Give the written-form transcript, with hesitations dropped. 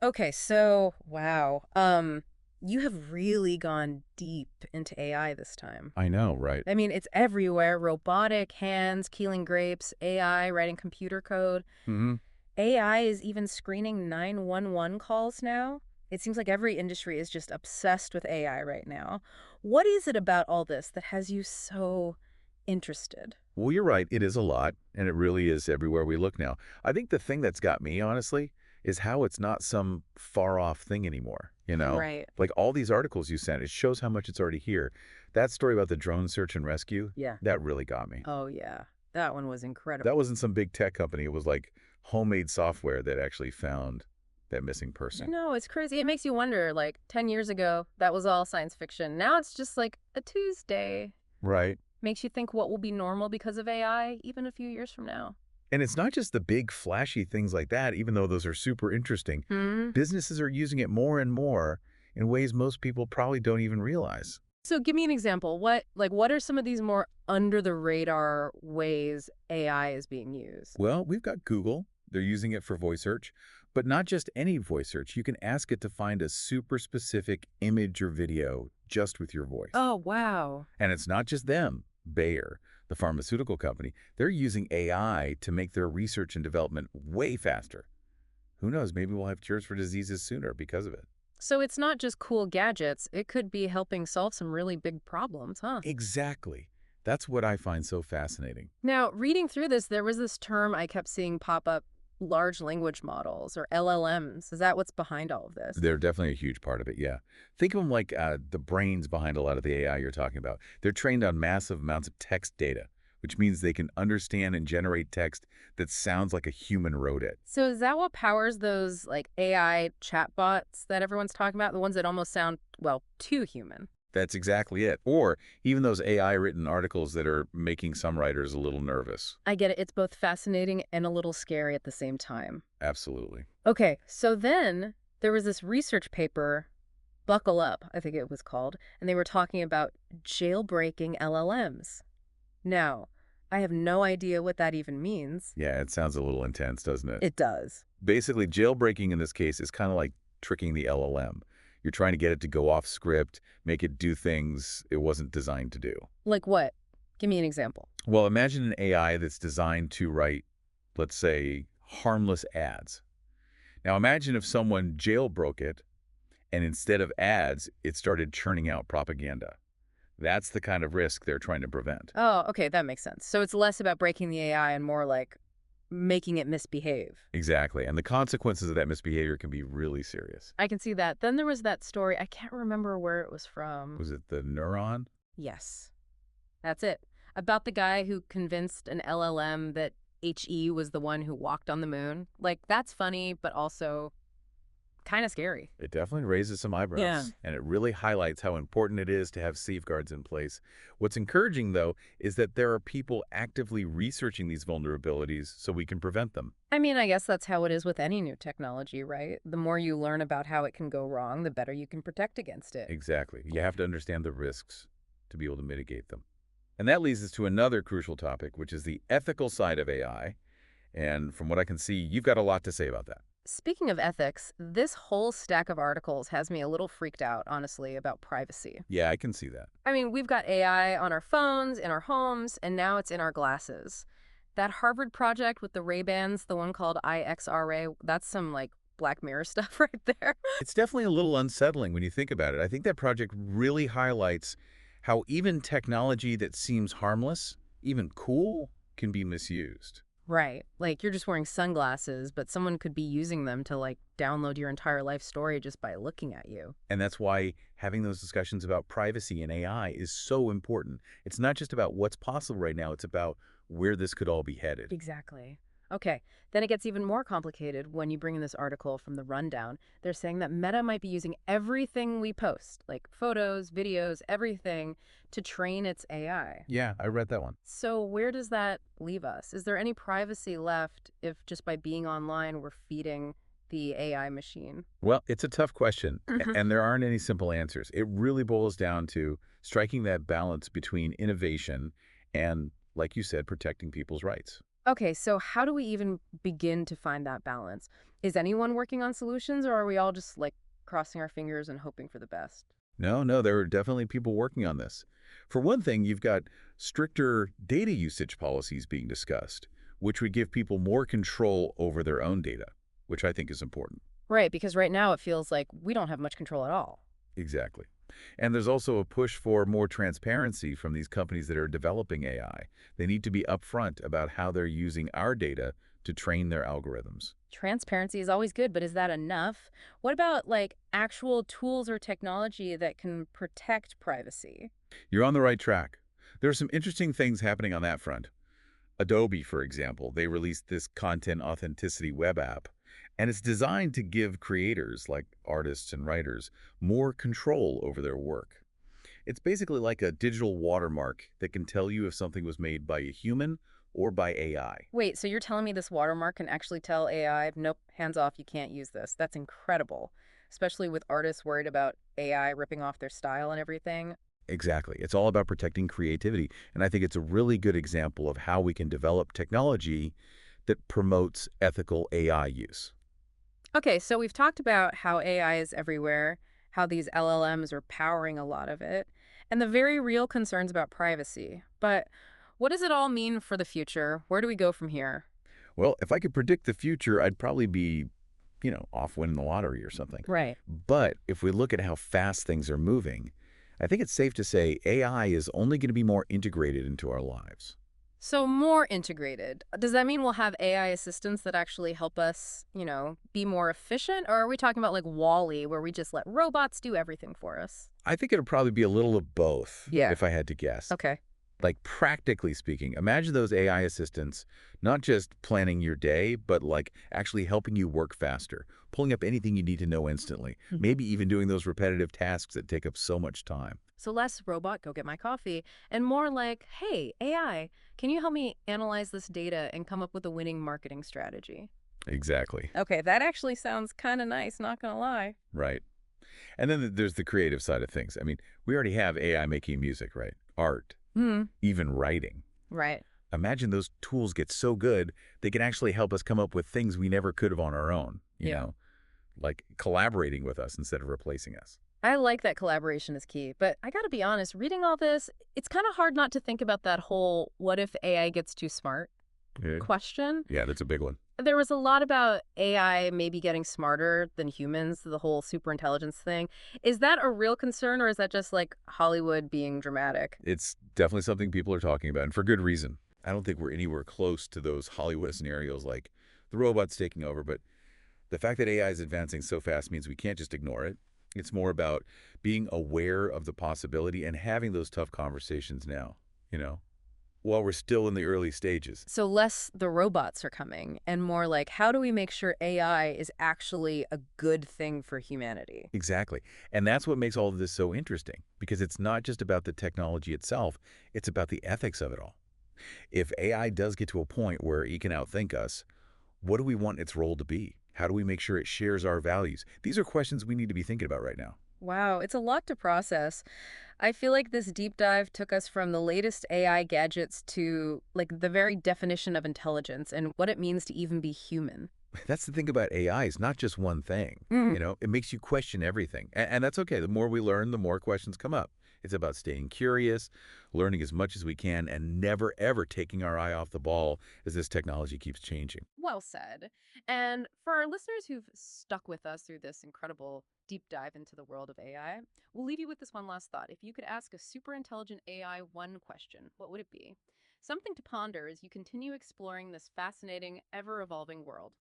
Okay, so wow. You have really gone deep into AI this time. I know, right? I mean, it's everywhere. Robotic hands, keeling grapes, AI writing computer code. Hmm. AI is even screening 911 calls now. It seems like every industry is just obsessed with AI right now. What is it about all this that has you so interested? Well, you're right. It is a lot, and it really is everywhere we look now. I think the thing that's got me, honestly, is how it's not some far-off thing anymore, you know? Right. Like all these articles you sent, it shows how much it's already here. That story about the drone search and rescue, Yeah. that really got me. Oh, yeah. That one was That incredible. wasn't some big tech company. It was like homemade software that actually found that missing person. No, it's crazy. It makes you wonder, like, 10 years ago, that was all science fiction. Now it's just like a Tuesday. Right. Makes you think what will be normal because of AI even a few years from now. And it's not just the big flashy things like that, even though those are super interesting. Hmm. Businesses are using it more and more in ways most people probably don't even realize. So give me an example. What are some of these more under the radar ways AI is being used? Well, we've got Google. They're using it for voice search, but not just any voice search. You can ask it to find a super specific image or video just with your voice. Oh, wow. And it's not just them. Bayer, the pharmaceutical company, they're using AI to make their research and development way faster. Who knows, maybe we'll have cures for diseases sooner because of it. So it's not just cool gadgets. It could be helping solve some really big problems, huh? Exactly. That's what I find so fascinating. Now, reading through this, there was this term I kept seeing pop up, large language models or LLMs. Is that what's behind all of this? They're definitely a huge part of it, yeah. Think of them like the brains behind a lot of the AI you're talking about. They're trained on massive amounts of text data, which means they can understand and generate text that sounds like a human wrote it. So is that what powers those like AI chatbots that everyone's talking about? The ones that almost sound, well, too human. That's exactly it. Or even those AI-written articles that are making some writers a little nervous. I get it. It's both fascinating and a little scary at the same time. Absolutely. Okay, so then there was this research paper, Buckle Up, I think it was called, and they were talking about jailbreaking LLMs. Now, I have no idea what that even means. Yeah, it sounds a little intense, doesn't it? It does. Basically, jailbreaking in this case is kind of like tricking the LLM. You're trying to get it to go off script, make it do things it wasn't designed to do. Like what? Give me an example. Well, imagine an AI that's designed to write, let's say, harmless ads. Now imagine if someone jailbroke it and instead of ads, it started churning out propaganda. That's the kind of risk they're trying to prevent. Oh, okay, that makes sense. So it's less about breaking the AI and more like making it misbehave. Exactly. And the consequences of that misbehavior can be really serious. I can see that. Then there was that story. I can't remember where it was from. Was it the neuron? Yes, that's it. About the guy who convinced an LLM that HE was the one who walked on the moon. Like, that's funny, but also kind of scary. It definitely raises some eyebrows. Yeah. And it really highlights how important it is to have safeguards in place. What's encouraging, though, is that there are people actively researching these vulnerabilities so we can prevent them. I mean, I guess that's how it is with any new technology, right? The more you learn about how it can go wrong, the better you can protect against it. Exactly. You have to understand the risks to be able to mitigate them. And that leads us to another crucial topic, which is the ethical side of AI. And from what I can see, you've got a lot to say about that. Speaking of ethics, this whole stack of articles has me a little freaked out, honestly, about privacy. Yeah, I can see that. I mean, we've got AI on our phones, in our homes, and now it's in our glasses. That Harvard project with the Ray-Bans, the one called IXRA, that's some, like, Black Mirror stuff right there. It's definitely a little unsettling when you think about it. I think that project really highlights how even technology that seems harmless, even cool, can be misused. Right. Like, you're just wearing sunglasses, but someone could be using them to, like, download your entire life story just by looking at you. And that's why having those discussions about privacy and AI is so important. It's not just about what's possible right now, it's about where this could all be headed. Exactly. Okay, then it gets even more complicated when you bring in this article from the Rundown. They're saying that Meta might be using everything we post, like photos, videos, everything, to train its AI. Yeah, I read that one. So where does that leave us? Is there any privacy left if just by being online we're feeding the AI machine? Well, it's a tough question, Mhm. and there aren't any simple answers. It really boils down to striking that balance between innovation and, like you said, protecting people's rights. Okay, so how do we even begin to find that balance? Is anyone working on solutions, or are we all just like crossing our fingers and hoping for the best? No, no, there are definitely people working on this. For one thing, you've got stricter data usage policies being discussed, which would give people more control over their own data, which I think is important. Right, because right now it feels like we don't have much control at all. Exactly. And there's also a push for more transparency from these companies that are developing AI. They need to be upfront about how they're using our data to train their algorithms. Transparency is always good, but is that enough? What about like actual tools or technology that can protect privacy? You're on the right track. There are some interesting things happening on that front. Adobe, for example, they released this content authenticity web app, and it's designed to give creators, like artists and writers, more control over their work. It's basically like a digital watermark that can tell you if something was made by a human or by AI. Wait, so you're telling me this watermark can actually tell AI, nope, hands off, you can't use this. That's incredible, especially with artists worried about AI ripping off their style and everything. Exactly. It's all about protecting creativity, and I think it's a really good example of how we can develop technology that promotes ethical AI use. Okay, so we've talked about how AI is everywhere, how these LLMs are powering a lot of it, and the very real concerns about privacy. But what does it all mean for the future? Where do we go from here? Well, if I could predict the future, I'd probably be, off winning the lottery or something. Right. But if we look at how fast things are moving, I think it's safe to say AI is only going to be more integrated into our lives. So more integrated. Does that mean we'll have AI assistants that actually help us, be more efficient? Or are we talking about like Wall-E, where we just let robots do everything for us? I think it'll probably be a little of both, Yeah. if I had to guess. Okay. Like, practically speaking, imagine those AI assistants not just planning your day, but like actually helping you work faster, pulling up anything you need to know instantly, maybe even doing those repetitive tasks that take up so much time. So less robot, go get my coffee, and more like, hey, AI, can you help me analyze this data and come up with a winning marketing strategy? Exactly. Okay, that actually sounds kind of nice, not gonna lie. Right. And then there's the creative side of things. I mean, we already have AI making music, right? Art, Hmm. even writing. Right. Imagine those tools get so good, they can actually help us come up with things we never could have on our own, Yeah. like collaborating with us instead of replacing us. I like that collaboration is key, but I gotta be honest, reading all this, it's kind of hard not to think about that whole what if AI gets too smart Yeah, question. yeah, that's a big one. There was a lot about AI maybe getting smarter than humans, the whole superintelligence thing. Is that a real concern, or is that just like Hollywood being dramatic? It's definitely something people are talking about, and for good reason. I don't think we're anywhere close to those Hollywood scenarios like the robots taking over, but the fact that AI is advancing so fast means we can't just ignore it. It's more about being aware of the possibility and having those tough conversations now, you know, while we're still in the early stages. So less the robots are coming and more like how do we make sure AI is actually a good thing for humanity? Exactly. And that's what makes all of this so interesting, because it's not just about the technology itself, it's about the ethics of it all. If AI does get to a point where it can outthink us, what do we want its role to be? How do we make sure it shares our values? These are questions we need to be thinking about right now. Wow, it's a lot to process. I feel like this deep dive took us from the latest AI gadgets to like the very definition of intelligence and what it means to even be human. That's the thing about AI, is not just one thing. Mm. It makes you question everything. And that's okay. The more we learn, the more questions come up. It's about staying curious, learning as much as we can, and never, ever taking our eye off the ball as this technology keeps changing. Well said. And for our listeners who've stuck with us through this incredible deep dive into the world of AI, we'll leave you with this one last thought. If you could ask a super intelligent AI one question, what would it be? Something to ponder as you continue exploring this fascinating, ever evolving world.